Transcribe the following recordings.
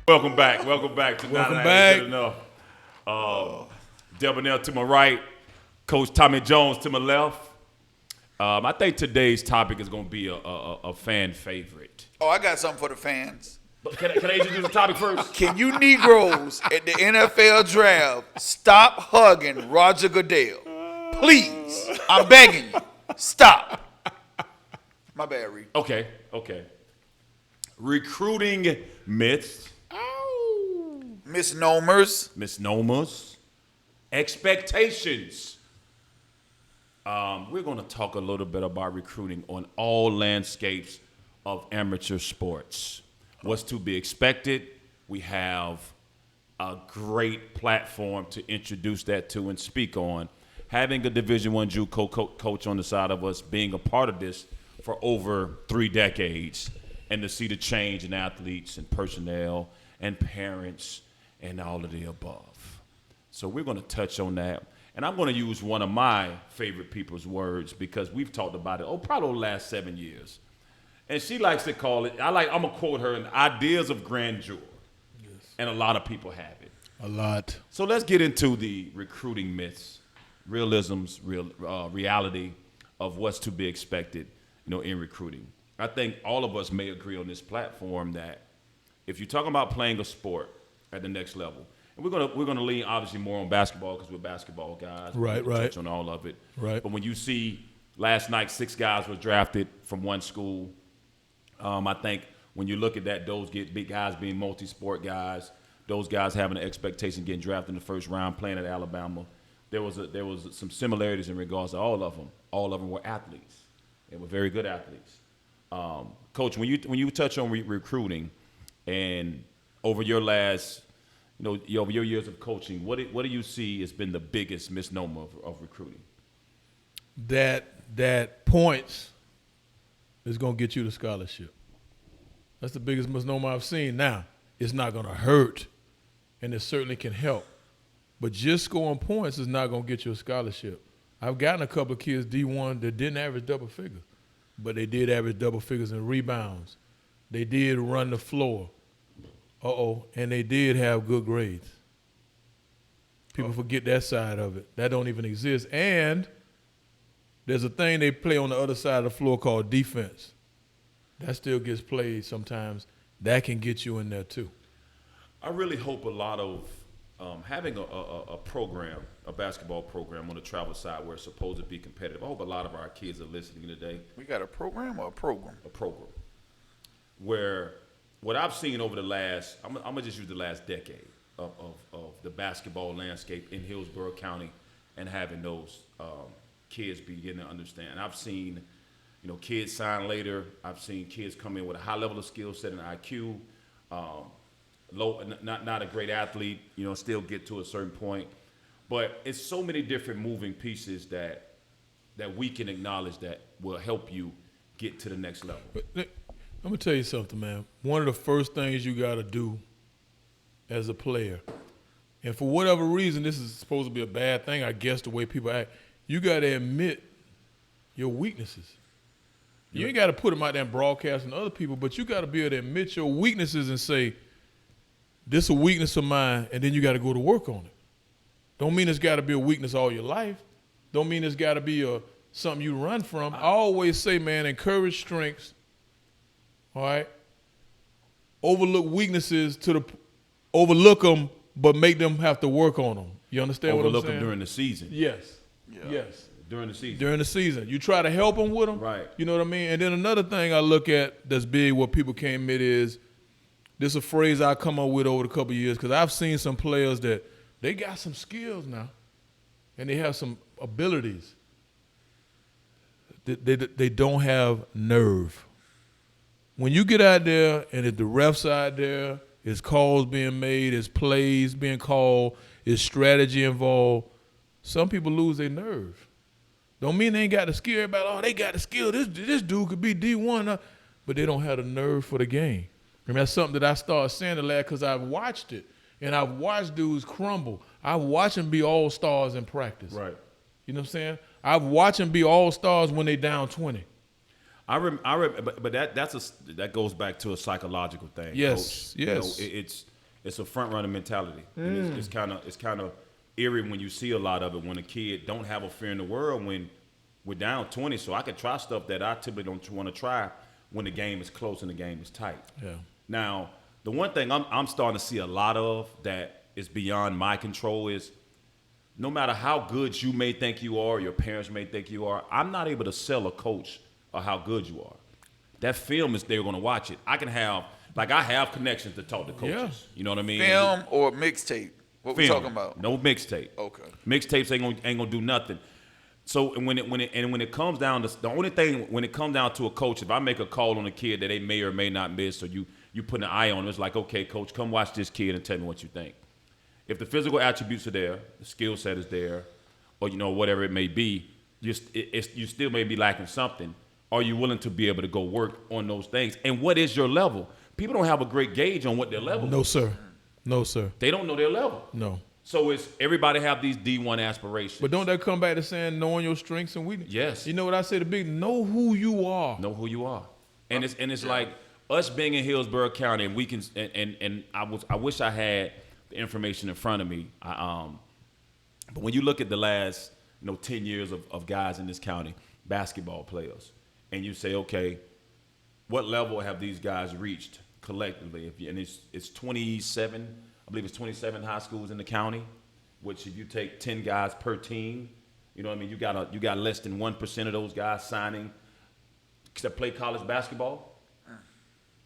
Welcome back. Welcome back to Welcome Not back. Good Enough. Debonair to my right, Coach Tommy Jones to my left. I think today's topic is going to be a fan favorite. Oh, I got something for the fans. But can I introduce the topic first? Can you Negroes at the NFL draft stop hugging Roger Goodell? Please. I'm begging you. Stop. My bad, Reed. Okay. Recruiting myths, Misnomers. misnomers, expectations. We're going to talk a little bit about recruiting on all landscapes of amateur sports. What's to be expected? We have a great platform to introduce that to and speak on. Having a Division I JUCO coach on the side of us, being a part of this for over 3 decades, and to see the change in athletes and personnel and parents and all of the above. So we're going to touch on that. And I'm going to use one of my favorite people's words because we've talked about it, probably over the last 7 years. And she likes to call it, I'm going to quote her, ideas of grandeur. Yes. And a lot of people have it. A lot. So let's get into the recruiting myths, realisms, reality of what's to be expected, in recruiting. I think all of us may agree on this platform that if you're talking about playing a sport at the next level, and we're gonna lean obviously more on basketball because we're basketball guys. Right. Touch on all of it. Right. But when you see last night 6 guys were drafted from one school, I think when you look at that, those big guys being multi-sport guys, those guys having an expectation getting drafted in the first round, playing at Alabama, there was some similarities in regards to all of them. All of them were athletes. They were very good athletes. Coach, when you touch on recruiting, and over your last, over your years of coaching, what do you see has been the biggest misnomer of recruiting? That points is going to get you the scholarship. That's the biggest misnomer I've seen. Now, it's not going to hurt, and it certainly can help. But just scoring points is not going to get you a scholarship. I've gotten a couple of kids D1 that didn't average double figures, but they did average double figures in rebounds. They did run the floor. And they did have good grades. People forget that side of it. That don't even exist. And there's a thing they play on the other side of the floor called defense. That still gets played sometimes. That can get you in there too. I really hope a lot of having a program, a basketball program on the travel side where it's supposed to be competitive. I hope a lot of our kids are listening today. We got a program or a program? A program. Where what I've seen over the last, I'm going to just use the last decade of the basketball landscape in Hillsborough County and having those kids begin to understand. I've seen, kids sign later. I've seen kids come in with a high level of skill set and IQ, low, not a great athlete, still get to a certain point. But it's so many different moving pieces that we can acknowledge that will help you get to the next level. I'm going to tell you something, man. One of the first things you got to do as a player, and for whatever reason, this is supposed to be a bad thing, I guess, the way people act, you got to admit your weaknesses. You ain't got to put them out there and broadcast to other people, but you got to be able to admit your weaknesses and say, this is a weakness of mine, and then you got to go to work on it. Don't mean it's got to be a weakness all your life. Don't mean it's got to be something you run from. I always say, man, encourage strengths. All right. Overlook weaknesses overlook them, but make them have to work on them. You understand what I'm saying? Overlook them during the season. Yes. Yeah. Yes. During the season. During the season. You try to help them with them. Right. You know what I mean? And then another thing I look at that's big, what people can't admit is, this is a phrase I come up with over the couple of years, because I've seen some players that they got some skills now, and they have some abilities. They don't have nerve. When you get out there and if the refs out there, there's calls being made, there's plays being called, there's strategy involved, some people lose their nerve. Don't mean they ain't got the skill. Everybody, they got the skill. This dude could be D1, but they don't have the nerve for the game. And that's something that I started saying the last because I've watched it, and I've watched dudes crumble. I've watched them be all-stars in practice. Right. You know what I'm saying? I've watched them be all-stars when they down 20. But that goes back to a psychological thing. Yes, Coach. yes. it's a front runner mentality. And it's kind of eerie when you see a lot of it when a kid don't have a fear in the world when we're down 20. So I could try stuff that I typically don't want to try when the game is close and the game is tight. Yeah. Now, the one thing I'm starting to see a lot of that is beyond my control is no matter how good you may think you are, your parents may think you are, I'm not able to sell a coach or how good you are. That film is they're going to watch it. I have connections to talk to coaches. Yeah. You know what I mean? Film or mixtape? What we Film. talking about? No mixtape. Okay. Mixtapes ain't gonna do nothing. So when it comes down to the only thing when it comes down to a coach, if I make a call on a kid that they may or may not miss, or you put an eye on them, it's like, okay, coach, come watch this kid and tell me what you think. If the physical attributes are there, the skill set is there, or whatever it may be, you still may be lacking something. Are you willing to be able to go work on those things? And what is your level? People don't have a great gauge on what their level No, is. sir. No, sir. They don't know their level. No. So it's everybody have these D1 aspirations. But don't that come back to saying knowing your strengths and weaknesses? Yes. You know what I say? Know who you are. Know who you are. And it's like us being in Hillsborough County, and we can and I wish I had the information in front of me. But when you look at the last 10 years of guys in this county, basketball players, and you say, okay, what level have these guys reached collectively? And it's 27, I believe it's 27 high schools in the county, which if you take 10 guys per team, you know what I mean, you got less than 1% of those guys signing to play college basketball.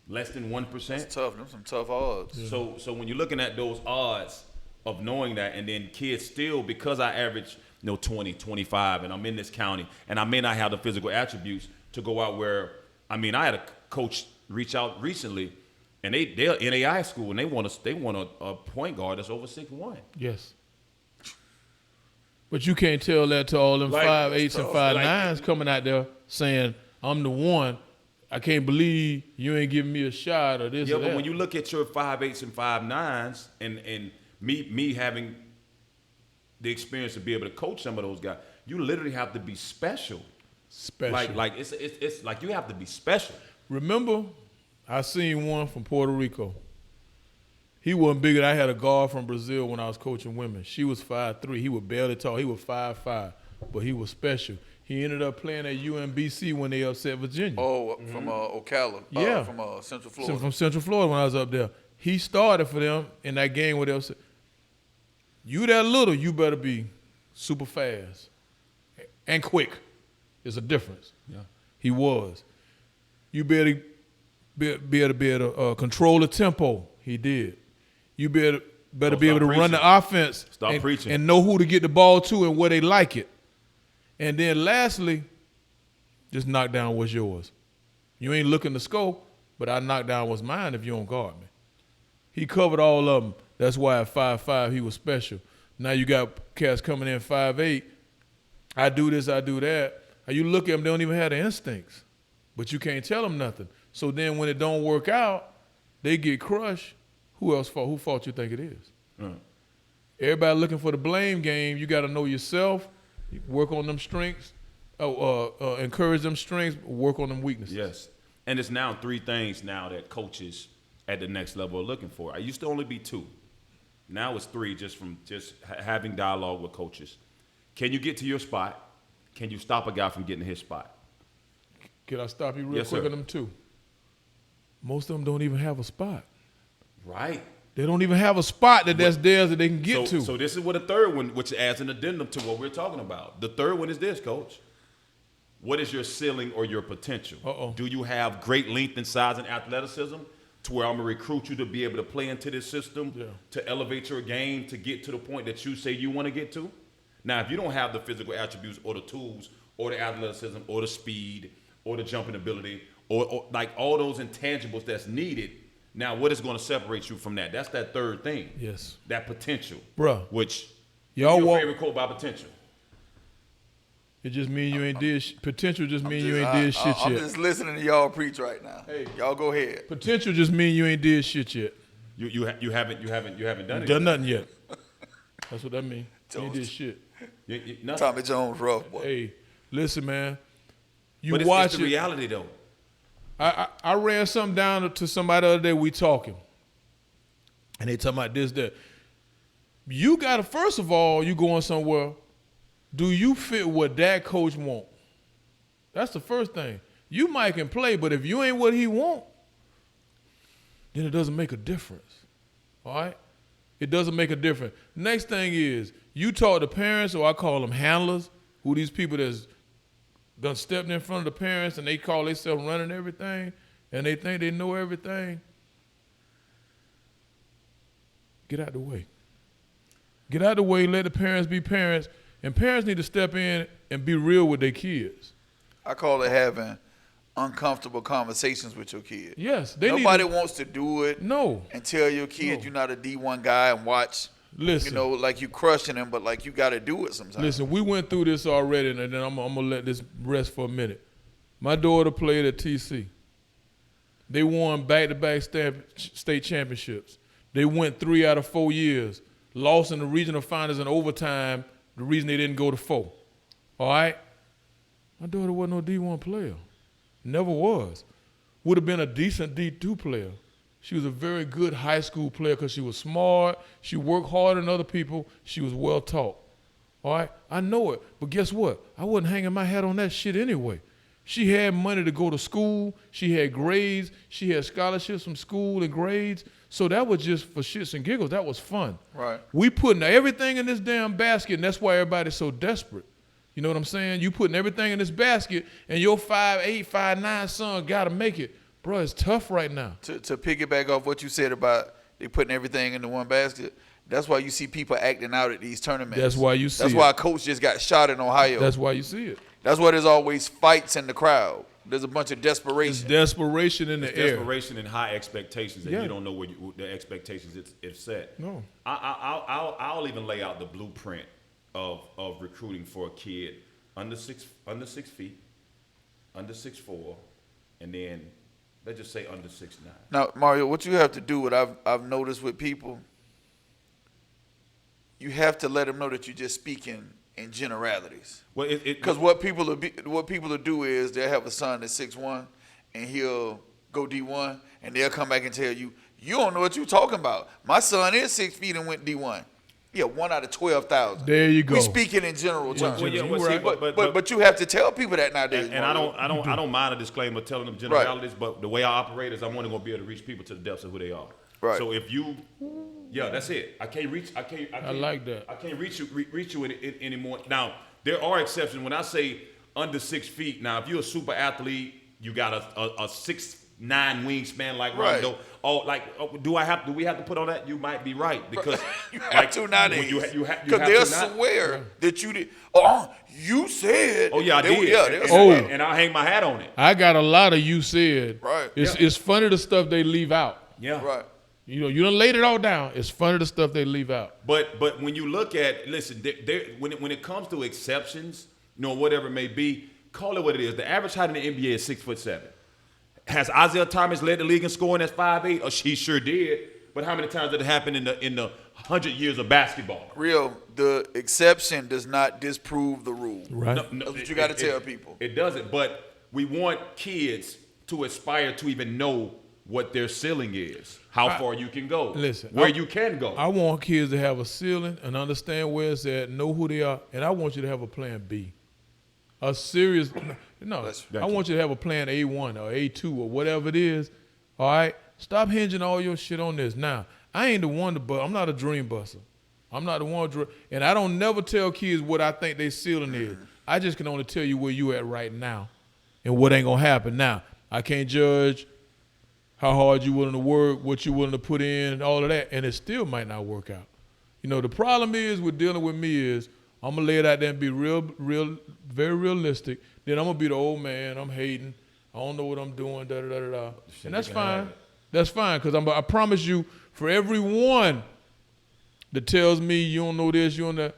Less than 1%. That's tough. Them some tough odds. Yeah. So when you're looking at those odds of knowing that, and then kids still, because I average 20, 25, and I'm in this county, and I may not have the physical attributes to go out where, I had a coach reach out recently, and they're in AI school, and they want a point guard that's over 6'1". Yes. But you can't tell that to all them 5'8s and 5'9s coming out there saying, I'm the one. I can't believe you ain't giving me a shot or this or that. Yeah, but when you look at your 5'8s and 5'9s and me having the experience to be able to coach some of those guys, you literally have to be special. Special. Like it's like you have to be special. Remember, I seen one from Puerto Rico. He wasn't bigger. I had a guard from Brazil when I was coaching women. She was 5'3". He was barely tall. He was 5'5", but he was special. He ended up playing at UMBC when they upset Virginia. Oh, from Ocala. Yeah. From Central Florida. From Central Florida when I was up there. He started for them in that game where they upset. You that little, you better be super fast and quick. There's a difference. Yeah. He was. You better be able to control the tempo. He did. You better be able to run the offense preaching. and know who to get the ball to and where they like it. And then lastly, just knock down what's yours. You ain't looking to score, but I knock down what's mine if you don't guard me. He covered all of them. That's why at 5'5", he was special. Now you got cats coming in 5'8". I do this, I do that. And you look at them, they don't even have the instincts. But you can't tell them nothing. So then when it don't work out, they get crushed. Who fault you think it is? Everybody looking for the blame game. You got to know yourself. Work on them strengths, encourage them strengths, work on them weaknesses. Yes. And it's now 3 things now that coaches at the next level are looking for. I used to only be 2. Now it's 3 just from having dialogue with coaches. Can you get to your spot? Can you stop a guy from getting to his spot? Can I stop you real Yes, quick sir. on them too? Most of them don't even have a spot. Right. They don't even have a spot that's theirs that they can get to. So this is what a third one, which adds an addendum to what we're talking about. The third one is this, Coach. What is your ceiling or your potential? Uh-oh. Do you have great length and size and athleticism to where I'm going to recruit you to be able to play into this system, to elevate your game, to get to the point that you say you want to get to? Now, if you don't have the physical attributes or the tools or the athleticism or the speed or the jumping ability or like all those intangibles that's needed, now what is going to separate you from that? That's that third thing. Yes. That potential. Bruh. Which, Y'all your walk. favorite quote about potential? It just mean you ain't did potential. Just mean you ain't did shit I'm yet. just listening to y'all preach right now. Hey. Y'all go ahead. Potential just mean you ain't did shit yet. You haven't done it. Done nothing yet. That's what that mean. You ain't did shit. Nothing. Tommy Jones rough, boy. Hey, listen, man. You But watch it's the it. reality though. I ran something down to somebody the other day. We talking. and they talking about this, that. You got to, first of all, you going somewhere, do you fit what that coach want? That's the first thing. You might can play, but if you ain't what he want, then it doesn't make a difference. All right? It doesn't make a difference. Next thing is, you talk to parents, or I call them handlers, who these people that's done stepped in front of the parents and they call themselves running everything, and they think they know everything. Get out the way. Get out the way, let the parents be parents, and parents need to step in and be real with their kids. I call it having uncomfortable conversations with your kid. Yes. Nobody wants to do it. No. And tell your kid you're not a D1 guy and watch, Listen. like you crushing him, but like you got to do it sometimes. Listen, we went through this already, and then I'm going to let this rest for a minute. My daughter played at TC. They won back-to-back state championships. They went 3 out of 4 years. Lost in the regional finals in overtime, the reason they didn't go to 4. All right? My daughter wasn't no D1 player. Never was. Would have been a decent D2 player. She was a very good high school player because she was smart. She worked harder than other people. She was well taught. All right? I know it. But guess what? I wasn't hanging my hat on that shit anyway. She had money to go to school. She had grades. She had scholarships from school and grades. So that was just for shits and giggles. That was fun. Right. We putting everything in this damn basket, and that's why everybody's so desperate. You know what I'm saying? You putting everything in this basket, and your 5'8", 5'9" son got to make it. Bro, it's tough right now. To piggyback off what you said about they putting everything into one basket, that's why you see people acting out at these tournaments. That's why you see That's it. why a coach just got shot in Ohio. That's why you see it. That's why there's always fights in the crowd. There's a bunch of It's desperation. desperation in the air. Desperation and high expectations, and Yeah. you don't know where the expectations it's set. No. I'll even lay out the blueprint of recruiting for a kid under 6 feet, under 6'4", and then let's just say under 6'9". Now, Mario, what you have to do, what I've noticed with people, you have to let them know that you're just speaking in generalities. Well, Because what people will do is they'll have a son that's 6'1", and he'll go D1, and they'll come back and tell you, you don't know what you're talking about. My son is 6 feet and went D1. Yeah, 1 out of 12,000. There you go. We speaking in general terms. well, yeah, You well, see, right. But you have to tell people that nowadays. and I don't mind a disclaimer telling them generalities, but the way I operate is I'm only gonna be able to reach people to the depths of who they are. Right. So if you, yeah, that's it. I can't reach. I can't. I like that. I can't reach you anymore. Now there are exceptions. When I say under 6 feet, now if you're a super athlete, you got a 6'9" wingspan like Right. Rondo. Oh, like do we have to put on that? You might be right because You have like, to nowadays. you Because have they'll to not. swear that you did. Oh, you said. Oh yeah, I did. Yeah, they'll and, swear. and, and I'll hang my hat on it. I got a lot of you said. Right. It's funny the stuff they leave out. Yeah. Right. You know, you done laid it all down. It's funny the stuff they leave out. But when you look at, listen, when it comes to exceptions, you know, whatever it may be, call it what it is. The average height in the NBA is 6'7". Has Isaiah Thomas led the league in scoring at 5'8"? Oh, he sure did. But how many times did it happen in the 100 years of basketball? Real, the exception does not disprove the rule. Right. That's what you gotta tell people. It doesn't. But we want kids to aspire to even know what their ceiling is, how far you can go, listen, where you can go. I want kids to have a ceiling and understand where it's at, know who they are, and I want you to have a plan B. A serious, no, I want you to have a plan A1 or A2 or whatever it is, all right? Stop hinging all your shit on this. Now, I ain't the one to bust. I'm not a dream buster. I'm not the one and I don't never tell kids what I think their ceiling is. I just can only tell you where you at right now and what ain't gonna happen. Now, I can't judge how hard you willing to work, what you willing to put in, all of that, and it still might not work out. You know, the problem is with dealing with me is I'm going to lay it out there and be real, very realistic. Then I'm going to be the old man. I'm hating. I don't know what I'm doing, da-da-da-da-da. And that's fine. That's fine because I promise you, for every one that tells me you don't know this, you don't know,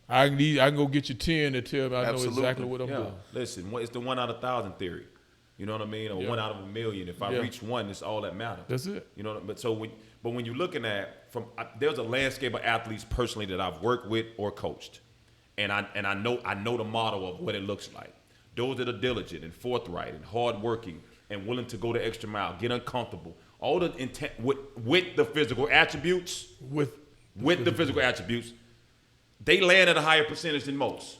I can go get you 10 that tell me I know exactly what I'm doing. Listen, it's the 1 out of 1,000 theory. You know what I mean? Or 1 out of a million. If I reach one, it's all that matters. That's it. You know, but when you're looking at there's a landscape of athletes personally that I've worked with or coached, and I know the model of what it looks like. Those that are diligent and forthright and hardworking and willing to go the extra mile, get uncomfortable, all the intent with the physical attributes, with the physical attributes, they land at a higher percentage than most.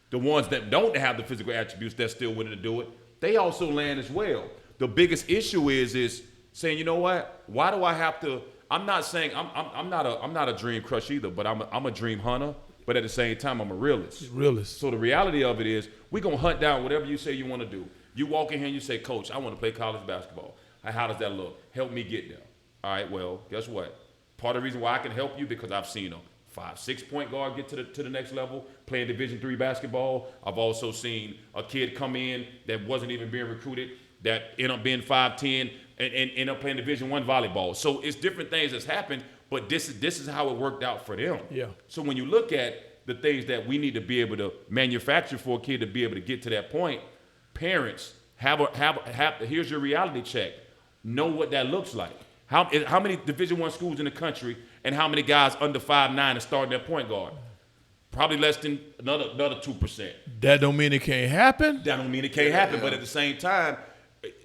The ones that don't have the physical attributes that's still willing to do it, they also land as well. The biggest issue is saying, you know what? Why do I have to? I'm not saying I'm not a dream crush either, but I'm a dream hunter. But at the same time, I'm a realist. So the reality of it is, we're gonna hunt down whatever you say you want to do. You walk in here and you say, Coach, I want to play college basketball. How does that look? Help me get there. All right. Well, guess what? Part of the reason why I can help you because I've seen a 5-6 point guard get to the next level playing Division III basketball. I've also seen a kid come in that wasn't even being recruited that end up being 5'10" and end up playing Division I volleyball. So it's different things that's happened, but this is how it worked out for them. Yeah. So when you look at the things that we need to be able to manufacture for a kid to be able to get to that point, parents have here's your reality check. Know what that looks like. How many Division I schools in the country and how many guys under 5'9" are starting their point guard? Probably less than another 2%. That don't mean it can't happen. That don't mean it can't happen, but at the same time,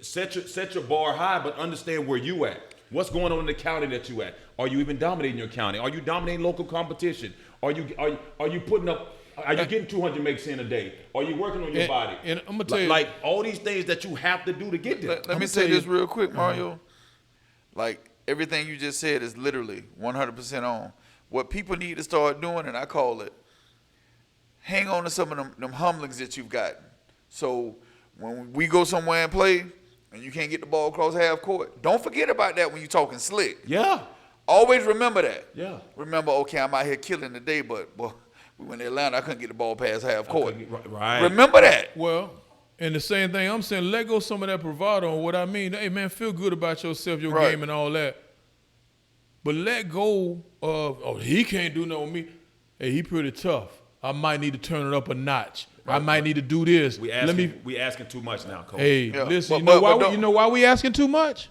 set your bar high, but understand where you at. What's going on in the county that you at? Are you even dominating your county? Are you dominating local competition? Are you putting up? Are you getting 200 makes in a day? Are you working on your body? And I'm gonna tell you, like all these things that you have to do to get there. Let me say this real quick, Mario. Like everything you just said is literally 100% on. What people need to start doing, and I call it, hang on to some of them humblings that you've gotten. So when we go somewhere and play, and you can't get the ball across half court, don't forget about that when you're talking slick. Yeah. Always remember that. Yeah. Remember, okay, I'm out here killing today, but boy, we went to Atlanta, I couldn't get the ball past half court. Right. Remember that. well, and the same thing I'm saying, let go some of that bravado. And what I mean, hey man, feel good about yourself, your Right. game, and all that. But let go of, oh, he can't do nothing with me. Hey, he pretty tough. I might need to turn it up a notch. I might need to do this. We asking too much now, Coach. Hey, Yeah. listen, But you know why we asking too much?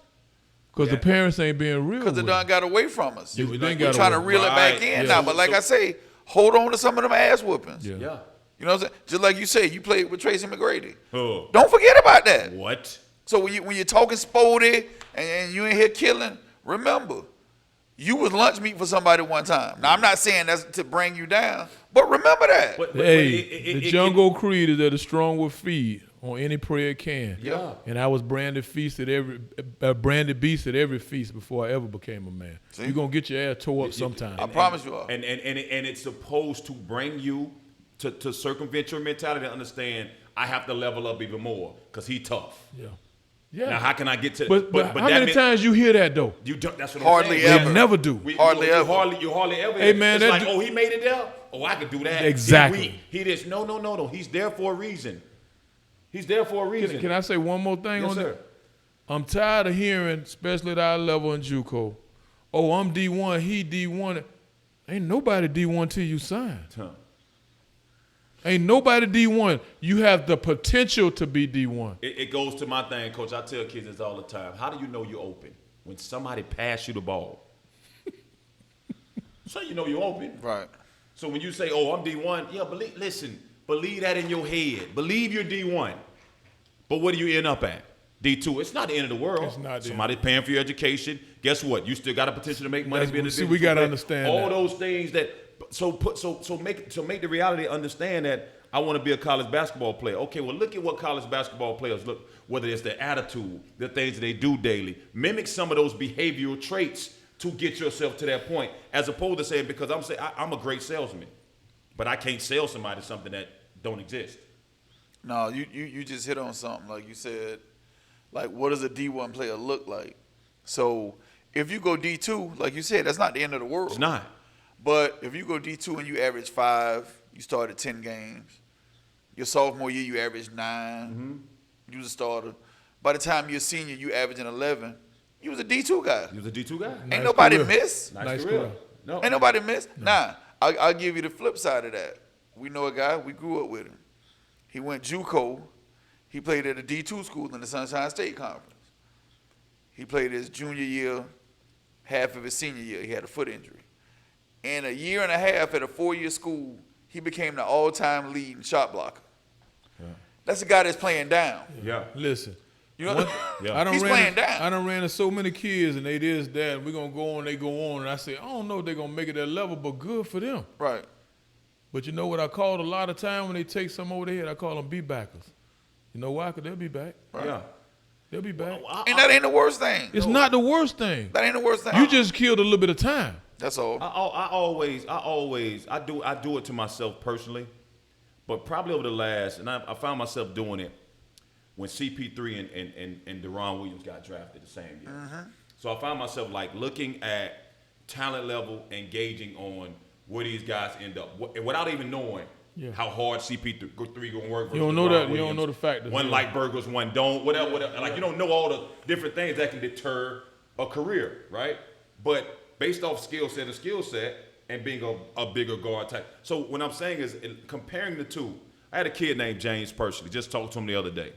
Because the parents ain't being real. Because it with done it. got away from us. Yeah, We're they got trying to away. reel it back Right. in Yeah. now. But like I say, hold on to some of them ass whoopings. Yeah. Yeah. You know what I'm saying? Just like you said, you played with Tracy McGrady. Oh. Don't forget about that. What? So when you're talking sporty and you in here killing, remember, you was lunch meat for somebody one time. Now I'm not saying that's to bring you down, but remember that. But Hey, the jungle creed is that the strong will feed on any prayer it can. Yeah. And I was branded beast at every feast before I ever became a man. See? You're gonna get your ass tore up sometime. I promise you are. And it's supposed to bring you to circumvent your mentality and understand I have to level up even more because he tough. Yeah. Yeah. Now how can I get to? But how that many means- times you hear that though? You don't, that's what Hardly I'm saying. ever. They never do. Hardly you ever. hardly ever. Hey, man, it's that like, du- oh, he made it there. Oh, I could do that. Exactly. He just no. He's there for a reason. He's there for a reason. Can I say one more thing Yes, on sir. that? I'm tired of hearing, especially at our level in JUCO, oh, I'm D1, he D1. Ain't nobody D1 till you sign. Huh. Ain't nobody D1. You have the potential to be D1. It goes to my thing, Coach. I tell kids this all the time. How do you know you're open? When somebody pass you the ball. So you know you're open. Right. So when you say, oh, I'm D1, yeah, believe that in your head. Believe you're D1. But what do you end up at? D2. It's not the end of the world. It's not the Somebody's paying for your education. Guess what? You still got a potential to make money. See, we gotta understand all that. those things that make the reality understand that I want to be a college basketball player. Okay, well look at what college basketball players look, whether it's their attitude, the things that they do daily. Mimic some of those behavioral traits to get yourself to that point, as opposed to saying, because I'm a great salesman, but I can't sell somebody something that don't exist. No, you just hit on something. Like you said, like what does a D1 player look like? So if you go D2, like you said, that's not the end of the world. It's not. But if you go D2 and you average 5, you started 10 games. Your sophomore year, you averaged 9. Mm-hmm. You was a starter. By the time you're a senior, you averaging 11. You was a D2 guy. He was a D2 guy. Nice Ain't nobody career. miss. Nice career. career. No. Ain't nobody miss. Nah, I'll give you the flip side of that. We know a guy, we grew up with him. He went JUCO. He played at a D2 school in the Sunshine State Conference. He played his junior year, half of his senior year. He had a foot injury. In a year and a half at a 4-year school, he became the all-time lead in shot blocker. Yeah. That's a guy that's playing down. Yeah. Listen, You know, Yeah. I done he's ran playing down. I done ran to so many kids, and they this, that, and we're going to go on, they go on. And I say, I don't know if they're going to make it that level, but good for them. Right. But you know what I call a lot of time when they take some over their head? I call them be-backers. You know why? Because they'll be back. Right. Yeah. They'll be back. And that ain't the worst thing. It's not the worst thing. That ain't the worst thing. You just killed a little bit of time. That's all. I do it to myself personally, but probably over the last, and I found myself doing it when CP3 and Deron Williams got drafted the same year. So I found myself like looking at talent level, engaging on where these guys end up, without even knowing how hard CP3 gonna work. You don't know that. You don't know the factors. One like burgers, one don't. Whatever. Like you don't know all the different things that can deter a career, right? But based off skill set, and being a bigger guard type. So what I'm saying is comparing the two. I had a kid named James personally. Just talked to him the other day.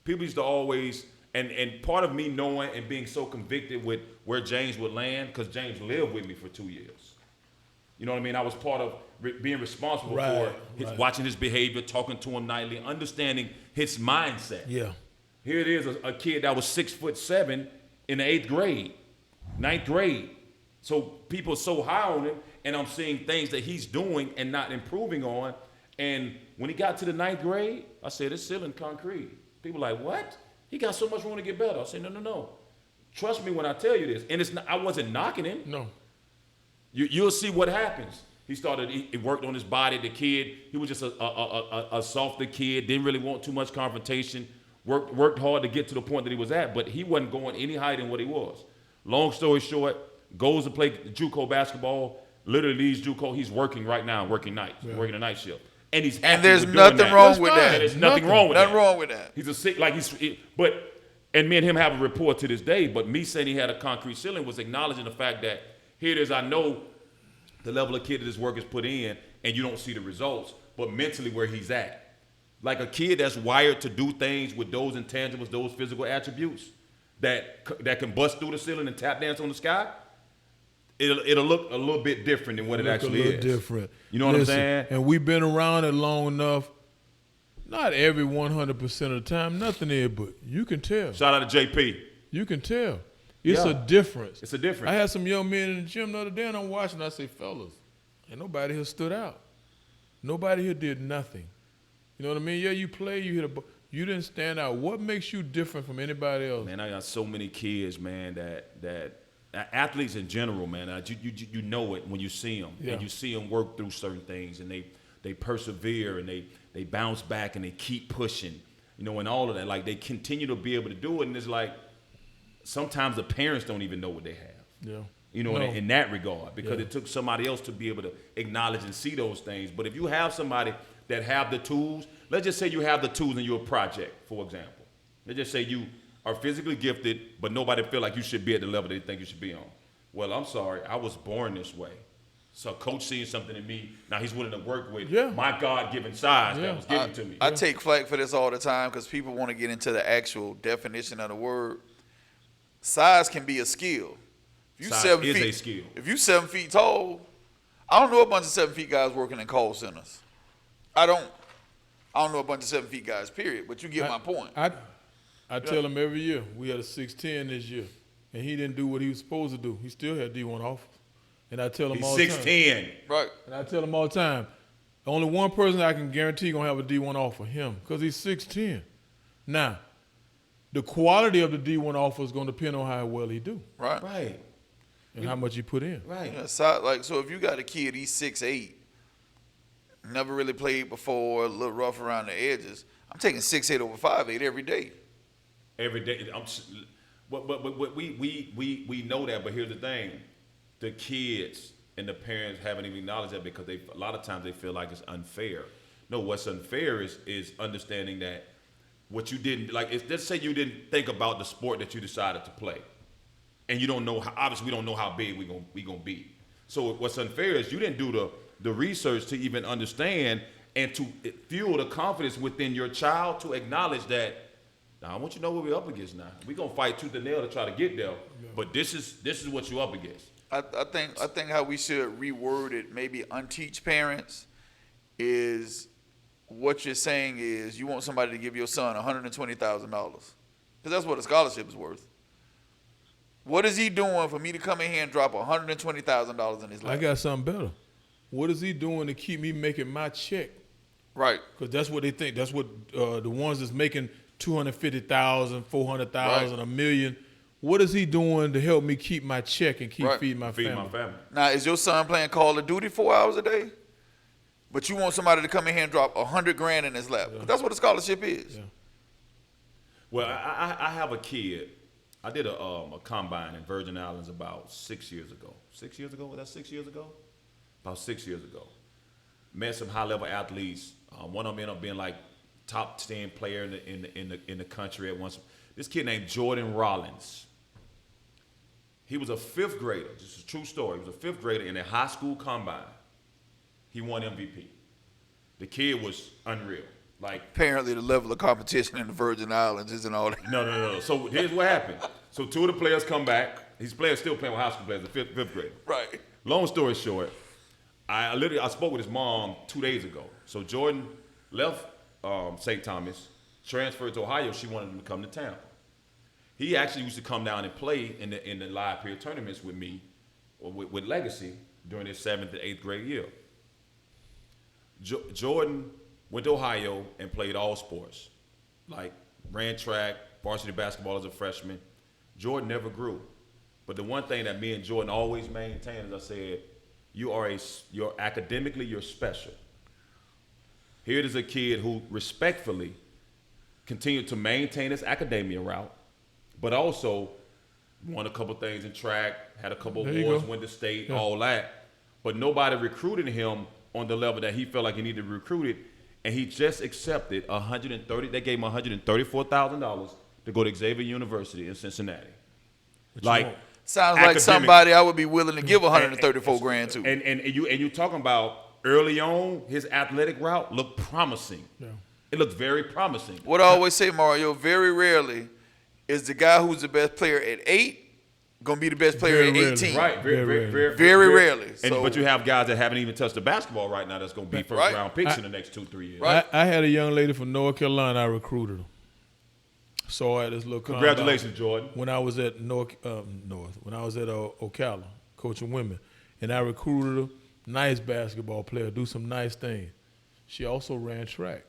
People used to always, and part of me knowing and being so convicted with where James would land, because James lived with me for 2 years. You know what I mean? I was part of being responsible for watching his behavior, talking to him nightly, understanding his mindset. Yeah. Here it is, a kid that was 6'7" in the 8th grade, 9th grade. So people are so high on him, and I'm seeing things that he's doing and not improving on. And when he got to the 9th grade, I said, it's ceiling concrete. People like, what? He got so much room to get better. I said, no. Trust me when I tell you this. And it's not, I wasn't knocking him. No. You'll see what happens. He worked on his body. The kid, he was just a softer kid, didn't really want too much confrontation, worked hard to get to the point that he was at, but he wasn't going any higher than what he was. Long story short, goes to play JUCO basketball, literally leaves JUCO. He's working right now, working nights, working a night shift. And he's happy And there's with doing nothing that. wrong with That's that. fine. There's nothing wrong with that. Nothing wrong with that. He's a sick, like and me and him have a rapport to this day, but me saying he had a concrete ceiling was acknowledging the fact that here it is, I know the level of kid that this work is put in, and you don't see the results, but mentally where he's at. Like a kid that's wired to do things with those intangibles, those physical attributes that can bust through the ceiling and tap dance on the sky, it'll look a little bit different than what it actually a little is. different. You know what I'm saying? And we've been around it long enough. Not every 100% of the time, nothing is, but you can tell. Shout out to JP. You can tell. It's Yeah. a difference. It's a difference. I had some young men in the gym the other day, and I'm watching. I say, fellas, ain't nobody here stood out. Nobody here did nothing. You know what I mean? Yeah, you play, you hit a ball. You didn't stand out. What makes you different from anybody else? Man, I got so many kids, man, that athletes in general, man, you know it when you see them. Yeah. And you see them work through certain things, and they persevere, and they bounce back, and they keep pushing, you know, and all of that. Like, they continue to be able to do it, and it's like sometimes the parents don't even know what they have. Yeah. You know, No. in that regard, because Yeah. it took somebody else to be able to acknowledge and see those things. But if you have somebody that have the tools, let's just say you have the tools and you're a project, for example. Let's just say you are physically gifted, but nobody feel like you should be at the level they think you should be on. Well, I'm sorry, I was born this way. So coach seeing something in me, now he's willing to work with my God-given size that was given to me. I take flack for this all the time because people want to get into the actual definition of the word. Size can be a skill. If you Size 7 is feet, a skill. If you 7 feet tall, I don't know a bunch of 7 feet guys working in call centers. I don't know a bunch of 7 feet guys, period. But you get my point. I tell him every year, we had a 6'10" this year, and he didn't do what he was supposed to do. He still had D1 offers. And I tell him He's all the time. 6'10". Right. And I tell him all the time, only one person I can guarantee gonna have a D1 offer, him, because he's 6'10". Now, the quality of the D1 offer is gonna depend on how well he do Right. Right, and how much he put in. right. Yeah, so if you got a kid, he's 6'8", never really played before, a little rough around the edges. I'm taking 6'8" over 5'8" every day. Every day. But we know that, but here's the thing. The kids and the parents haven't even acknowledged that because a lot of times they feel like it's unfair. No, what's unfair is understanding that what you didn't, like, let's say you didn't think about the sport that you decided to play. And you don't know, obviously we don't know how big we gonna be. So what's unfair is you didn't do the research to even understand and to fuel the confidence within your child to acknowledge that, now I want you to know what we're up against now. We're gonna fight tooth and nail to try to get there, but this is what you're up against. I think how we should reword it, maybe unteach parents, is what you're saying is you want somebody to give your son $120,000. because that's what a scholarship is worth. What is he doing for me to come in here and drop $120,000 in his lap? I got something better. What is he doing to keep me making my check? Right. Because that's what they think. That's what the ones that's making $250,000, $400,000, Right. $1 million. What is he doing to help me keep my check and keep Right. feeding my Feed family? my family. Now, is your son playing Call of Duty 4 hours a day? But you want somebody to come in here and drop $100,000 in his lap. That's what a scholarship is. Yeah. Well, I have a kid. I did a combine in Virgin Islands about 6 years ago. 6 years ago? Was that 6 years ago? About 6 years ago. Met some high-level athletes. One of them ended up being like top 10 player in the country at once. This kid named Jordan Rollins. He was a fifth grader. This is a true story. He was a fifth grader in a high school combine. He won MVP. The kid was unreal. Like, Apparently, the level of competition in the Virgin Islands isn't all that. no. So here's what happened. So two of the players come back. These players still playing with high school players, the fifth grader. Right. Long story short, I spoke with his mom 2 days ago. So Jordan left St. Thomas, transferred to Ohio. She wanted him to come to town. He actually used to come down and play in the live period tournaments with me, or with Legacy during his 7th and 8th grade year. Jordan went to Ohio and played all sports, like ran track, varsity basketball as a freshman. Jordan never grew. But the one thing that me and Jordan always maintained, as I said, you're academically, you're special. Here is a kid who respectfully continued to maintain his academia route, but also won a couple things in track, had a couple There you awards, go. went to state, Yeah. all that. But nobody recruited him on the level that he felt like he needed to be recruited, and he just accepted $130. They gave him $134,000 to go to Xavier University in Cincinnati. Like, Sounds like academic- somebody I would be willing to give $134,000 to. And you talking about early on, his athletic route looked promising. Yeah. It looked very promising. What I always say, Mario, very rarely is the guy who's the best player at 8 gonna be the best player Very at rarely. 18. Right, Very rarely. And So- but you have guys that haven't even touched the basketball right now that's going to be first Right. round picks in the next 2-3 years. Right. I had a young lady from North Carolina. I recruited her. Saw her at this little combine Congratulations, Jordan. when I was at North. When I was at Ocala coaching women, and I recruited her. Nice basketball player, do some nice things. She also ran track.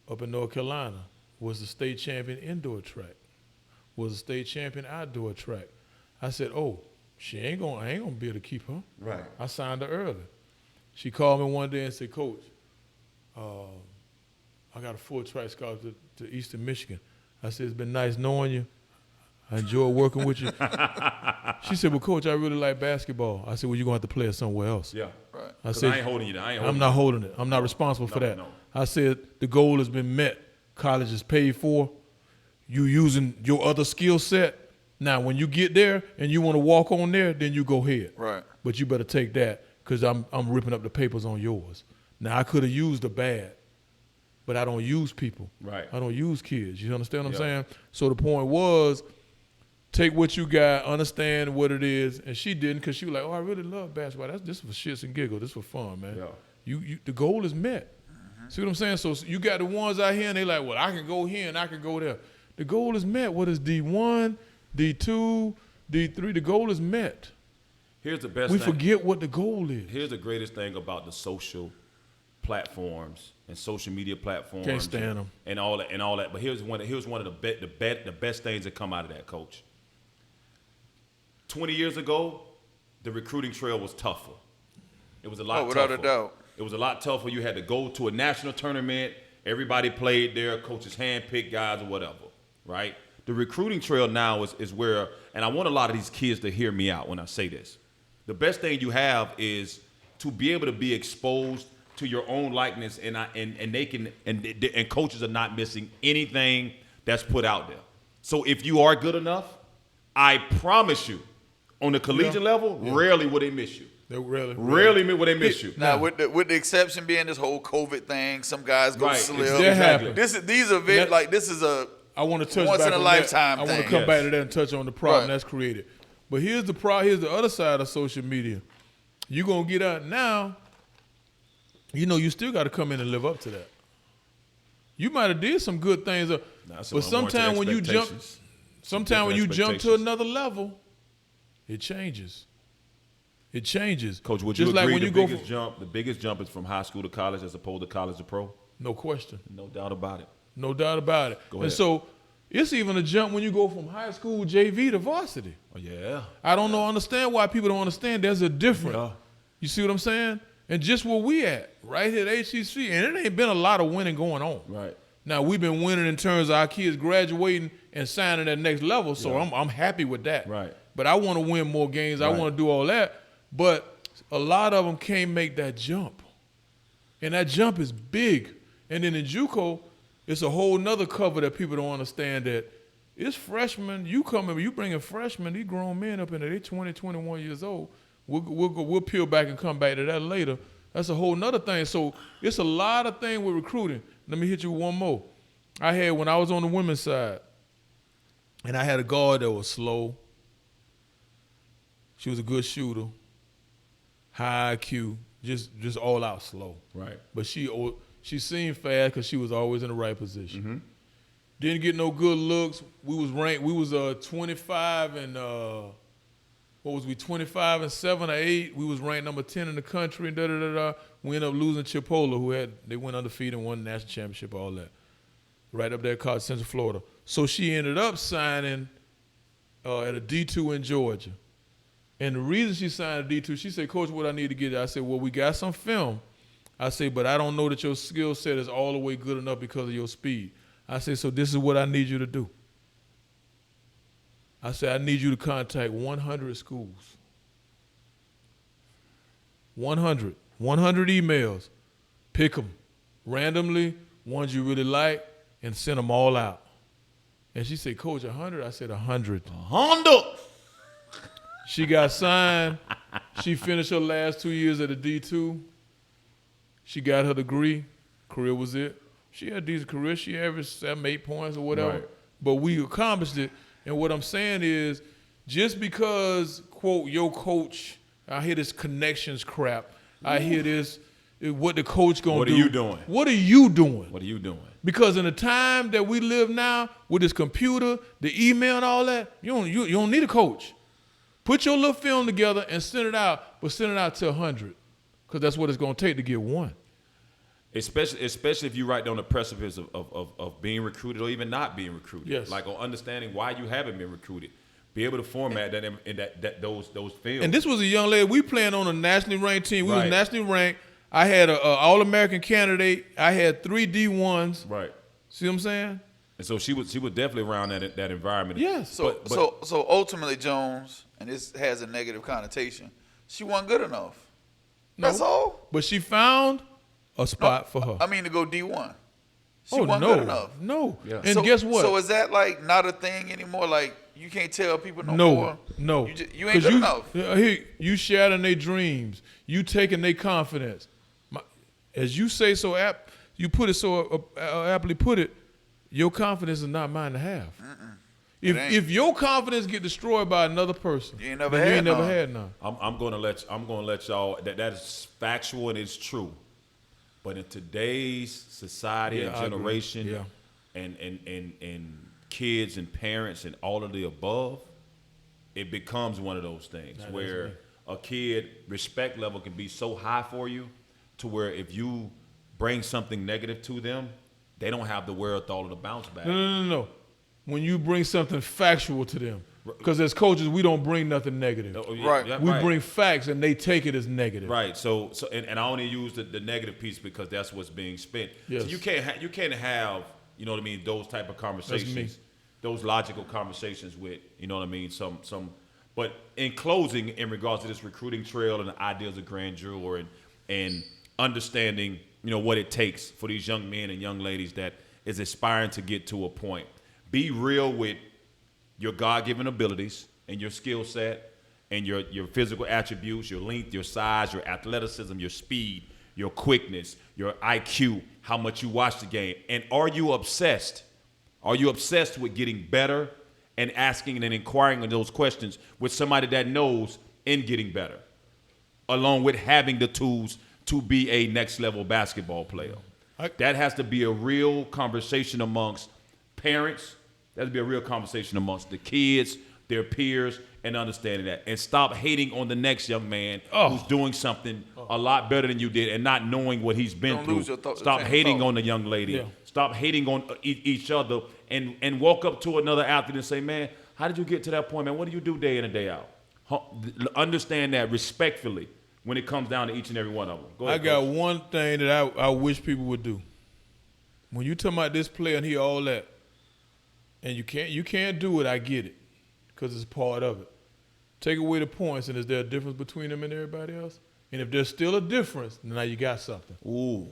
Up in North Carolina, was the state champion indoor track. Was the state champion outdoor track. I said, "Oh, I ain't gonna be able to keep her." Right. I signed her early. She called me one day and said, "Coach, I got a full track scholarship to Eastern Michigan." I said, "It's been nice knowing you. I enjoy working with you." She said, "Well, Coach, I really like basketball." I said, "Well, you're going to have to play it somewhere else." Yeah. Right. I 'Cause said, I ain't holding you down. I'm not holding it. I'm not responsible for No, that. no. I said, the goal has been met. College is paid for. You using your other skill set. Now, when you get there and you want to walk on there, then you go ahead. Right. But you better take that because I'm ripping up the papers on yours. Now, I could have used a bad, but I don't use people. Right. I don't use kids. You understand what I'm Yeah. saying? So the point was, take what you got, understand what it is, and she didn't because she was like, "Oh, I really love basketball. This is for shits and giggles. This is for fun, man." Yeah. You the goal is met. See what I'm saying? So you got the ones out here and they like, "Well, I can go here and I can go there." The goal is met. What is D1, D2, D3? The goal is met. Here's the best We thing. forget what the goal is. Here's the greatest thing about the social platforms and social media platforms. Can't stand 'em. And all that. But here's one of the best things that come out of that, Coach. 20 years ago, the recruiting trail was tougher. It was a lot Oh, without tougher. a doubt. It was a lot tougher. You had to go to a national tournament. Everybody played there. Coaches handpicked guys or whatever, right? The recruiting trail now is where, and I want a lot of these kids to hear me out when I say this. The best thing you have is to be able to be exposed to your own likeness, and they can and coaches are not missing anything that's put out there. So if you are good enough, I promise you, on the collegiate level, rarely will they miss you. They Rarely will they miss you. Now, with the exception being this whole COVID thing, some guys go Right, slip. That happened. These are very, That- this is a I want to touch once back in a on lifetime that. I want to thing. come Yes. back to that and touch on the problem Right. that's created. But here's the Here's the other side of social media. You gonna get out now. You know you still got to come in and live up to that. You might have did some good things. That's But sometimes when you jump, sometimes when you jump to another level, it changes. It changes. Coach, would Just you like agree when you the biggest jump is from high school to college as opposed to college to pro? No question. No doubt about it. No doubt about it. Go and ahead. so it's even a jump when you go from high school JV to varsity. Oh, yeah. I don't know, understand why people don't understand there's a difference. Yeah. You see what I'm saying? And just where we at, right here at HCC, and it ain't been a lot of winning going on. Right. Now, we've been winning in terms of our kids graduating and signing that next level, so I'm happy with that. Right. But I want to win more games. I Right. want to do all that. But a lot of them can't make that jump. And that jump is big. And then in JUCO, it's a whole nother cover that people don't understand that it's freshmen. You bringing freshmen, these grown men up in there, they 20, 21 years old. We'll peel back and come back to that later. That's a whole nother thing. So it's a lot of things with recruiting. Let me hit you with one more. When I was on the women's side, and I had a guard that was slow. She was a good shooter, high IQ, just all out slow. Right. But she seemed fast because she was always in the right position. Mm-hmm. Didn't get no good looks. We was ranked. We was 25 and what was we? 25 and 7 or 8. We was ranked number 10 in the country. And We ended up losing Chipola, they went undefeated and won the national championship. All that, right up there at College Central Florida. So she ended up signing at a D2 in Georgia. And the reason she signed a D2, she said, "Coach, what I need to get?" I said, "Well, we got some film." I said, "But I don't know that your skill set is all the way good enough because of your speed." I said, "So this is what I need you to do." I said, "I need you to contact 100 schools. 100 emails. Pick them randomly, ones you really like, and send them all out." And she said, "Coach, 100? I said, 100. 100. She got signed. She finished her last 2 years at a D2. She got her degree. Career was it. She had a decent career. She averaged 7, 8 points or whatever. Right. But we accomplished it. And what I'm saying is, just because, quote, your coach, I hear this connections crap. I hear this, what the coach gonna do. What are you doing? What are you doing? What are you doing? Because in the time that we live now, with this computer, the email and all that, you don't need a coach. Put your little film together and send it out, but send it out to 100, because that's what it's going to take to get one. Especially if you're right on the precipice of being recruited or even not being recruited. Yes. Like on understanding why you haven't been recruited. Be able to format that in those films. And this was a young lady. We playing on a nationally ranked team. We Right. was nationally ranked. I had an All-American candidate. I had 3 D1s. Right. See what I'm saying? And so she was definitely around that environment. Yes. So ultimately, Jones, and this has a negative connotation, she wasn't good enough. No. That's all. But she found a spot for her. I mean, to go D1. She oh, wasn't no. good enough. No. Yeah. And So- guess what? So is that like not a thing anymore? Like you can't tell people no more? No. You ain't good enough. You shattering their dreams. You taking their confidence. As you say so you put it so aptly put it, your confidence is not mine to have. If your confidence get destroyed by another person, You ain't never then had you ain't never none. had none. I'm gonna let y'all that is factual and it's true. But in today's society Yeah, and I agree. generation, Yeah. and kids and parents and all of the above, it becomes one of those things where a kid respect level can be so high for you to where if you bring something negative to them, they don't have the wherewithal to bounce back. No. When you bring something factual to them, because as coaches, we don't bring nothing negative. Oh, yeah, Right. yeah, We bring facts, and they take it as negative. Right. So and I only use the negative piece because that's what's being spent. Yes. So you can't have, you know what I mean, those type of conversations, those logical conversations with, you know what I mean, some. But in closing, in regards to this recruiting trail and the ideas of grandeur and understanding, you know, what it takes for these young men and young ladies that is aspiring to get to a point. Be real with your God-given abilities and your skill set and your physical attributes, your length, your size, your athleticism, your speed, your quickness, your IQ, how much you watch the game. And are you obsessed? Are you obsessed with getting better and asking and inquiring on those questions with somebody that knows in getting better, along with having the tools to be a next-level basketball player? That has to be a real conversation amongst parents, that'd be a real conversation amongst the kids, their peers, and understanding that. And stop hating on the next young man who's doing something a lot better than you did and not knowing what he's been Don't through. lose your Stop train of hating thought. on the young lady. Yeah. Stop hating on each other and walk up to another athlete and say, man, how did you get to that point, man? What do you do day in and day out? Understand that respectfully when it comes down to each and every one of them. Go ahead, I got Coach. one thing that I wish people would do. When you talking about this player and he all that, and you can't do it, I get it, because it's part of it. Take away the points, and is there a difference between them and everybody else? And if there's still a difference, now you got something. Ooh.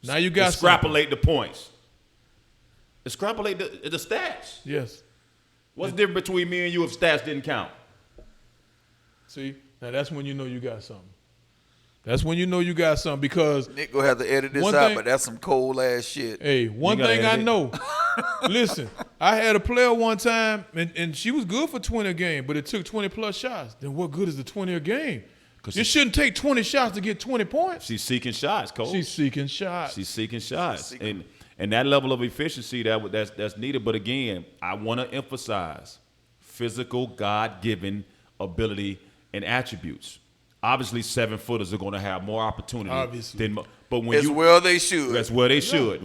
Now you got Extrapolate the points. Extrapolate the stats. Yes. What's the difference between me and you if stats didn't count? See, now that's when you know you got something. That's when you know you got something, because Nick gonna have to edit this One out, thing- but that's some cold ass shit. hey, one gotta thing I edit it. know. Listen, I had a player one time, and she was good for 20 a game, but it took 20-plus shots. Then what good is the 20 a game? 'Cause You she- shouldn't take 20 shots to get 20 points. She's seeking shots, Coach. She's seeking shots. She's seeking shots, seeking- and that level of efficiency that's needed. But again, I want to emphasize physical, God-given ability and attributes. Obviously, 7-footers are going to have more opportunity Obviously. than. But when As you well they should. that's where they should,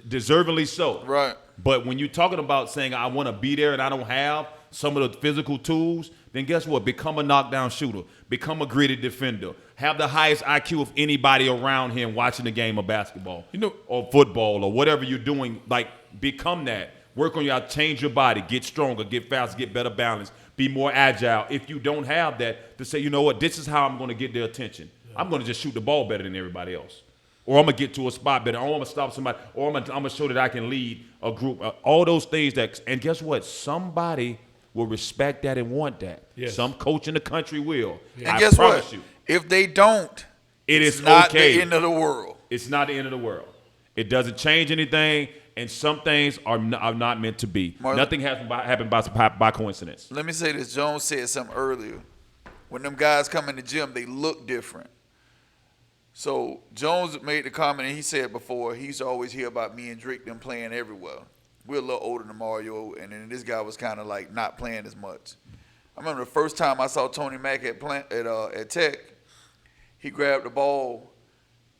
deservingly so. Right. But when you're talking about saying I want to be there and I don't have some of the physical tools, then guess what? Become a knockdown shooter. Become a gritty defender. Have the highest IQ of anybody around him watching the game of basketball, or football, or whatever you're doing. Like, become that. Work on your, change your body, get stronger, get faster, get better balance, be more agile. If you don't have that, to say, you know what, this is how I'm going to get their attention. I'm going to just shoot the ball better than everybody else. Or I'm going to get to a spot better. Or I'm going to stop somebody. Or I'm going to show that I can lead a group. All those things and guess what? Somebody will respect that and want that. Yes. Some coach in the country will. And I guess promise what? you. If they don't, It it's is not okay. the end of the world. It's not the end of the world. It doesn't change anything, and some things are not meant to be. Marlon- Nothing happened by coincidence. Let me say this. Jones said something earlier. When them guys come in the gym, they look different. So Jones made the comment, and he said before, he used to always hear about me and Drake them playing everywhere. We're a little older than Mario, and then this guy was kind of like not playing as much. I remember the first time I saw Tony Mack at Tech, he grabbed the ball,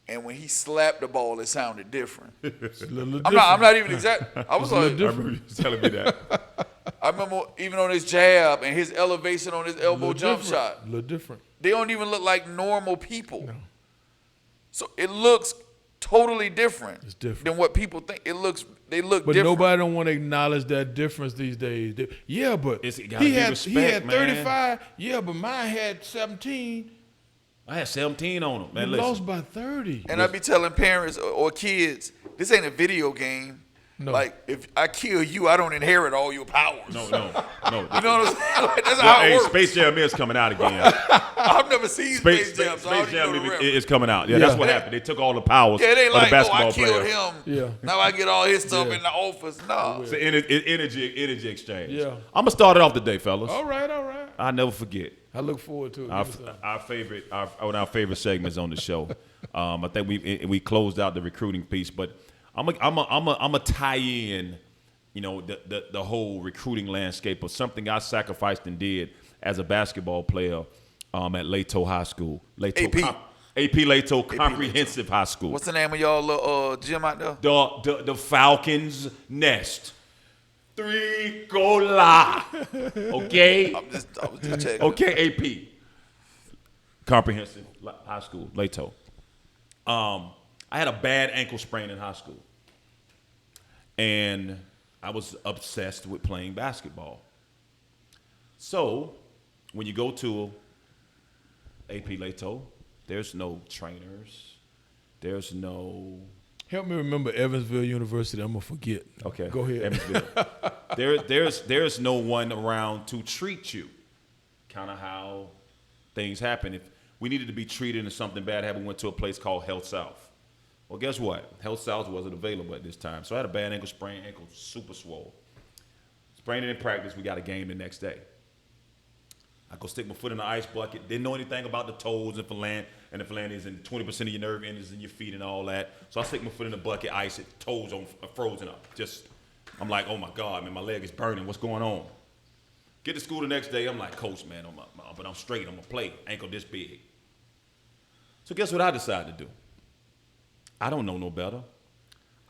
and when he slapped the ball, it sounded different. It's a little I'm not even exact. I was It's a little like, different. I remember you telling me that. I remember even on his jab and his elevation on his elbow jump shot. A little different. They don't even look like normal people. So it looks totally different. It's different. than what people think. They look But different. nobody don't want to acknowledge that difference these days. Yeah, but It gotta he be had respect, man. 35. Yeah, but mine had 17. I had 17 on them. Man, You listen. lost by 30. And I be telling parents or kids, this ain't a video game. No. Like if I kill you, I don't inherit all your powers. No. You know what I'm saying? Like, that's Well, how it hey, works. Space Jam is coming out again. I've never seen Space Jam, so I Space don't even know Jam the reference. is coming out. Yeah, that's what happened. They took all the powers Yeah, they of the like, oh, basketball I killed players. him. Yeah. Now I get all his stuff Yeah. in the office. No. It's an energy exchange. Yeah. I'm gonna start it off today, fellas. All right, all right. I'll never forget. I look forward to it. Our, Give me some. one of our favorite segments on the show. I think we closed out the recruiting piece, but I'm a tie in, you know, the whole recruiting landscape of something I sacrificed and did as a basketball player at Lato High School. AP. AP Lato Comprehensive High School. What's the name of y'all little gym out there? The Falcons Nest. 3 gola. Okay? I was just checking. Okay, AP. Comprehensive High School, Lato. I had a bad ankle sprain in high school. And I was obsessed with playing basketball. So, when you go to AP Lato, there's no trainers. There's no... Help me remember Evansville University. I'm going to forget. Okay. Go ahead. Evansville. there's no one around to treat you. Kind of how things happen. If we needed to be treated and something bad happened, we went to a place called Health South. Well, guess what? Health South wasn't available at this time. So I had a bad ankle sprain, ankle super swole. Sprained it in practice. We got a game the next day. I go stick my foot in the ice bucket. Didn't know anything about the toes and the phalanges and 20% of your nerve endings in your feet and all that. So I stick my foot in the bucket, ice it, toes on frozen up. Just I'm like, oh my God, man, my leg is burning. What's going on? Get to school the next day. I'm like, coach, man, but I'm straight. I'm going to play. Ankle this big. So guess what I decided to do? I don't know no better.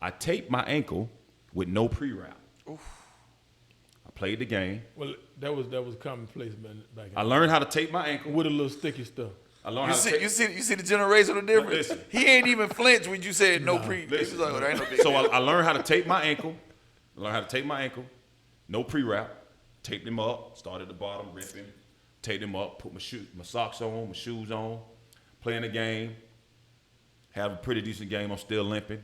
I taped my ankle with no pre-wrap. I played the game. Well, that was commonplace back I learned how to tape my ankle. with a little sticky stuff. I learned You how to see, tape. you see the generational difference. Listen. He ain't even flinched when you said no pre. He was Listen. like, oh, that ain't no big So deal. I learned how to tape my ankle. No pre-wrap. Taped him up. Started at the bottom, ripping. Taped him up. Put my socks on, my shoes on. Playing the game. Have a pretty decent game. I'm still limping.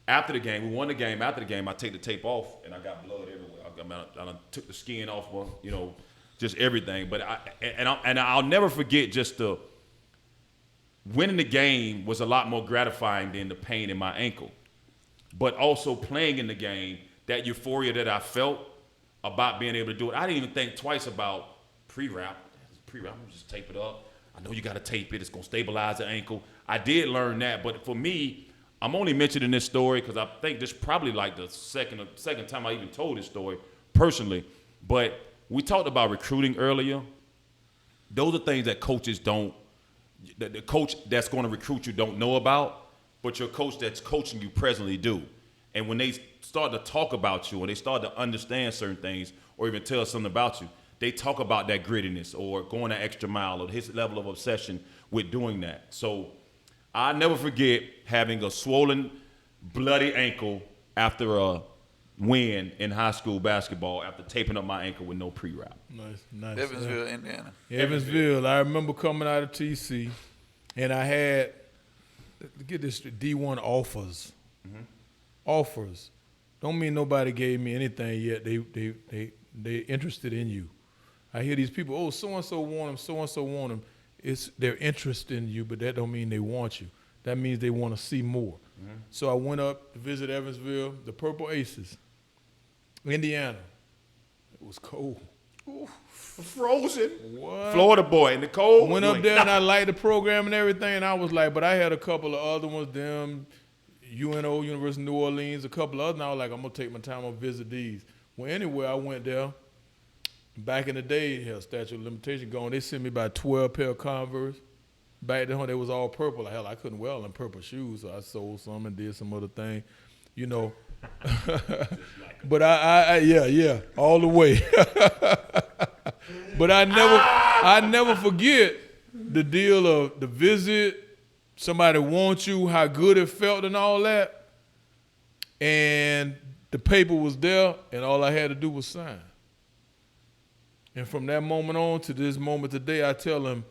After the game, we won the game. After the game, I take the tape off, and I got blood everywhere. I took the skin off, just everything. But I'll never forget just the winning the game was a lot more gratifying than the pain in my ankle. But also playing in the game, that euphoria that I felt about being able to do it. I didn't even think twice about pre-wrap. Pre-wrap, I'm just tape it up. I know you got to tape it. It's going to stabilize the ankle. I did learn that, but for me, I'm only mentioning this story because I think this is probably like the second time I even told this story personally. But we talked about recruiting earlier. Those are things that coaches don't, that the coach that's going to recruit you don't know about, but your coach that's coaching you presently do. And when they start to talk about you or they start to understand certain things or even tell something about you, they talk about that grittiness or going that extra mile or his level of obsession with doing that. So I'll never forget having a swollen, bloody ankle after a win in high school basketball after taping up my ankle with no pre-wrap. Nice. Evansville, Indiana. Evansville. I remember coming out of TC, and I had, get this, D1 offers. Offers. Don't mean nobody gave me anything yet. They interested in you. I hear these people, oh, so-and-so want him, so-and-so want him. They're interested in you, but that don't mean they want you. That means they want to see more. So I went up to visit Evansville, the Purple Aces, Indiana. It was cold. Frozen. What? Florida boy in the cold. Went up there and I liked the program and everything, and I was like, but I had a couple of other ones, them, UNO, University of New Orleans, a couple of others, and I was like, I'm going to take my time and visit these. Well, anyway, I went there. Back in the day, hell, statute of limitation gone, they sent me about 12 pair of Converse. Back then, they was all purple. Hell, I couldn't wear them purple shoes, so I sold some and did some other thing, you know. But yeah, all the way. But I never forget the deal of the visit, somebody wants you, how good it felt and all that. And the paper was there, and all I had to do was sign. And from that moment on to this moment today, I tell them,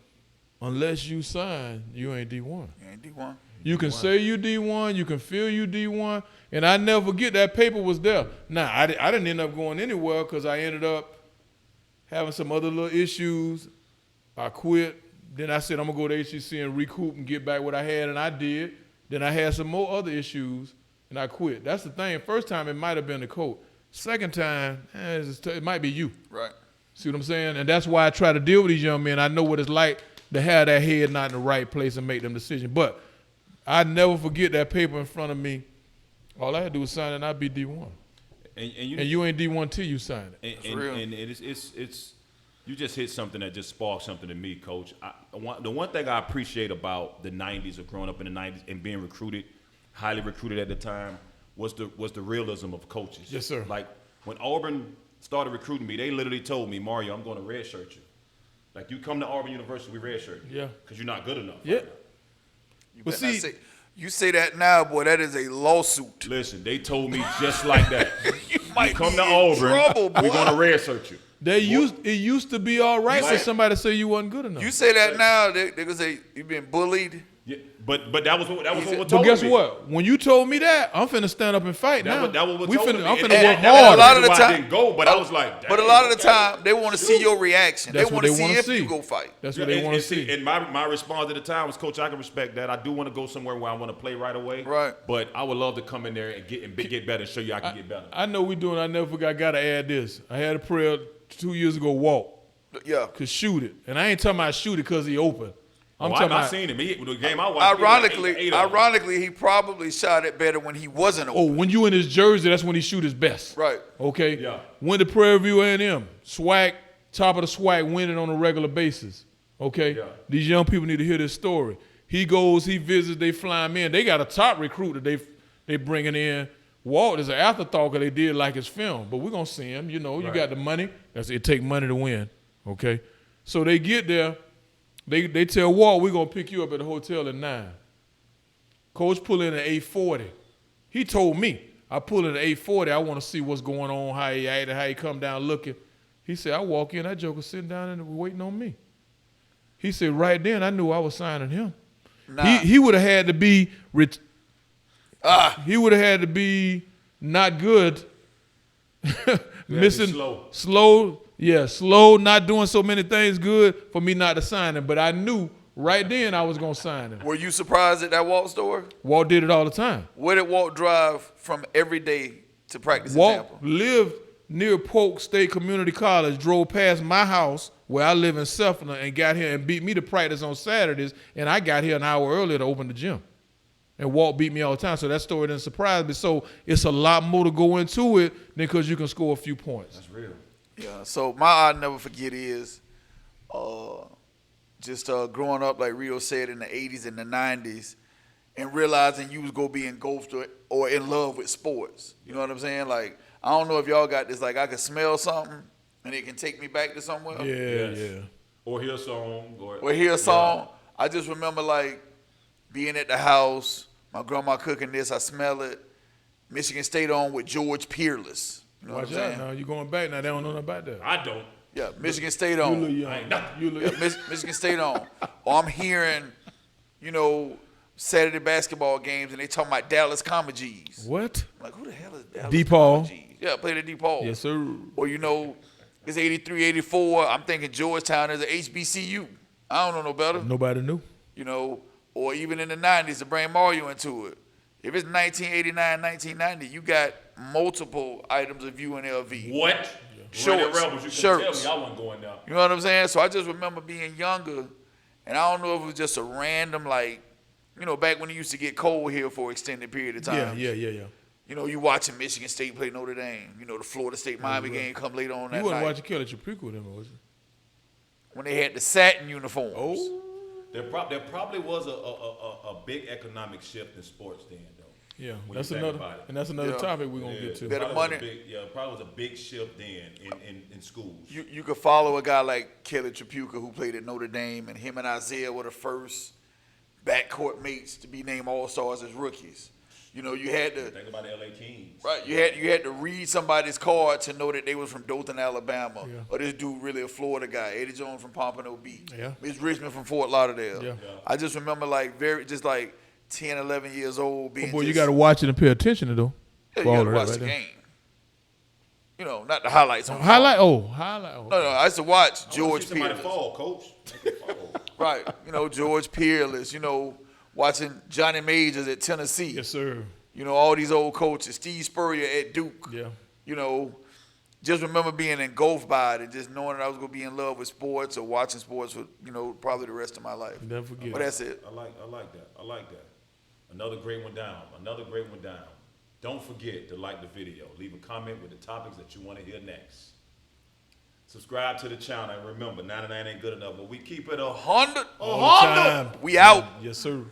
unless you sign, you ain't D1. You ain't D1. You can say you D1, you can feel you D1, and I never forget that paper was there. Now, I didn't end up going anywhere because I ended up having some other little issues. I quit. Then I said, I'm going to go to HCC and recoup and get back what I had, and I did. Then I had some more other issues, and I quit. That's the thing. First time, it might have been the coach. Second time, it might be you. Right. See what I'm saying? And that's why I try to deal with these young men. I know what it's like to have that head not in the right place and make them decisions. But I never forget that paper in front of me. All I had to do was sign it, and I'd be D1. And you ain't D1 till you sign it. And it's you just hit something that just sparked something in me, Coach. The one thing I appreciate about the 90s or growing up in the 90s and being recruited, highly recruited at the time, was the realism of coaches. Yes, sir. Like when Auburn started recruiting me, they literally told me, Mario, I'm going to redshirt you. Like, you come to Auburn University, we redshirt you. Yeah. Because you're not good enough. Yeah. You But better not see- you say that now, boy, that is a lawsuit. Listen, they told me just like that. You might come be to in Auburn, trouble, boy. we're going to redshirt you. It used to be all right for Right. somebody to say you wasn't good enough. You say that now, they gonna say you've been bullied. Yeah, but that was what But told guess me. what? When you told me that, I'm finna stand up and fight now. That was what We told finna, me. I'm And finna work that was hard. a lot of the why I time- didn't go, but I was like, But a dang, lot of the okay. time, they want to see your reaction. That's they what want to they see wanna if see. you go fight. That's what they want to see. And my response at the time was, Coach, I can respect that. I do want to go somewhere where I want to play right away. Right. But I would love to come in there and get better and show you I can get better. I know we doing. I never forgot. I gotta add this. I had a prayer 2 years ago. Walt Yeah. could shoot it, and I ain't talking about shoot it because he open. I'm I talking about. seen him. The game I watched. Ironically, he probably shot it better when he wasn't Oh, open. when you in his jersey, that's when he shoot his best. Right. Okay. Yeah. Went to Prairie View A&M. SWAC, top of the SWAC, winning on a regular basis. Okay. Yeah. These young people need to hear this story. He goes, he visits, they fly him in. They got a top recruit that they bringing in. Walt is an afterthought because they did like his film, but we're gonna see him. You know, you got the money. It take money to win. Okay. So they get there. They tell Walt, we're going to pick you up at the hotel at 9. Coach pull in at 8:40. He told me, I pull in at 8:40. I want to see what's going on, how he acted, how he come down looking. He said, I walk in, that joker sitting down and waiting on me. He said, right then, I knew I was signing him. Nah. He would have had to be he would have had to be not good, missing slow, not doing so many things good for me not to sign him. But I knew right then I was gonna sign him. Were you surprised at that Walt story? Walt did it all the time. Where did Walt drive from every day to practice in Walt Tampa? lived near Polk State Community College, drove past my house where I live in Sefner and got here and beat me to practice on Saturdays, and I got here an hour earlier to open the gym. And Walt beat me all the time, so that story didn't surprise me. So it's a lot more to go into it than because you can score a few points. That's real. Yeah, so my I'll never forget is just growing up, like Rio said, in the 80s and the 90s, and realizing you was going to be engulfed or in love with sports. You know what I'm saying? Like, I don't know if y'all got this, like I can smell something and it can take me back to somewhere. Yeah. Or hear a song. Or hear a song. I just remember, like, being at the house, my grandma cooking this, I smell it. Michigan State on with George Peerless. You know Watch what I'm out saying? now. You going back now. They don't know nothing about that. I don't. Yeah, Michigan State You on. look young. I ain't nothing. You look Yeah, Michigan State on. Or I'm hearing, Saturday basketball games and they talking about Dallas Comedy-G's. What? I'm like, who the hell is Dallas DePaul. Comedy-G's? Yeah, played at DePaul. Yes, sir. Or, it's 83, 84. I'm thinking Georgetown is a HBCU. I don't know no better. Nobody knew. Or even in the 90s to bring Mario into it. If it's 1989, 1990, you got multiple items of UNLV. What? Shorts. Rebels, you Shirts. tell me I wasn't going down. You know what I'm saying? So I just remember being younger, and I don't know if it was just a random, back when it used to get cold here for an extended period of time. Yeah. You watching Michigan State play Notre Dame. The Florida State Miami game come later on that You wasn't night. watching Kelly Chaprico with him, was you? When they had the satin uniforms. Oh. There probably was a big economic shift in sports then, though. Yeah, When that's you think about it. another Yeah. topic we're gonna get to. Better Probably money. probably was a big shift then in schools. You could follow a guy like Kelly Tripucka who played at Notre Dame, and him and Isaiah were the first backcourt mates to be named All-Stars as rookies. You had to Think about the LA Kings. right. You had to read somebody's card to know that they was from Dothan, Alabama, Yeah. or this dude really a Florida guy. Eddie Jones from Pompano Beach. Yeah. Miss Richmond from Fort Lauderdale. Yeah. I just remember 10, 11 years old being. Oh, boy, you just- got to watch it and pay attention to though. Yeah, For you all gotta of that watch right the there. game. Not the highlights. On Highlight. Oh. No, I used to watch I wanna George see somebody Peerless. fall, coach. Fall. Right. George Peerless. Watching Johnny Majors at Tennessee. Yes, sir. All these old coaches. Steve Spurrier at Duke. Yeah. Just remember being engulfed by it and just knowing that I was going to be in love with sports or watching sports for, probably the rest of my life. Never forget. But that's it. I like that. Another great one down. Don't forget to like the video. Leave a comment with the topics that you want to hear next. Subscribe to the channel and remember, 99 ain't good enough, but we keep it 100. All the time. We out. Yes, sir.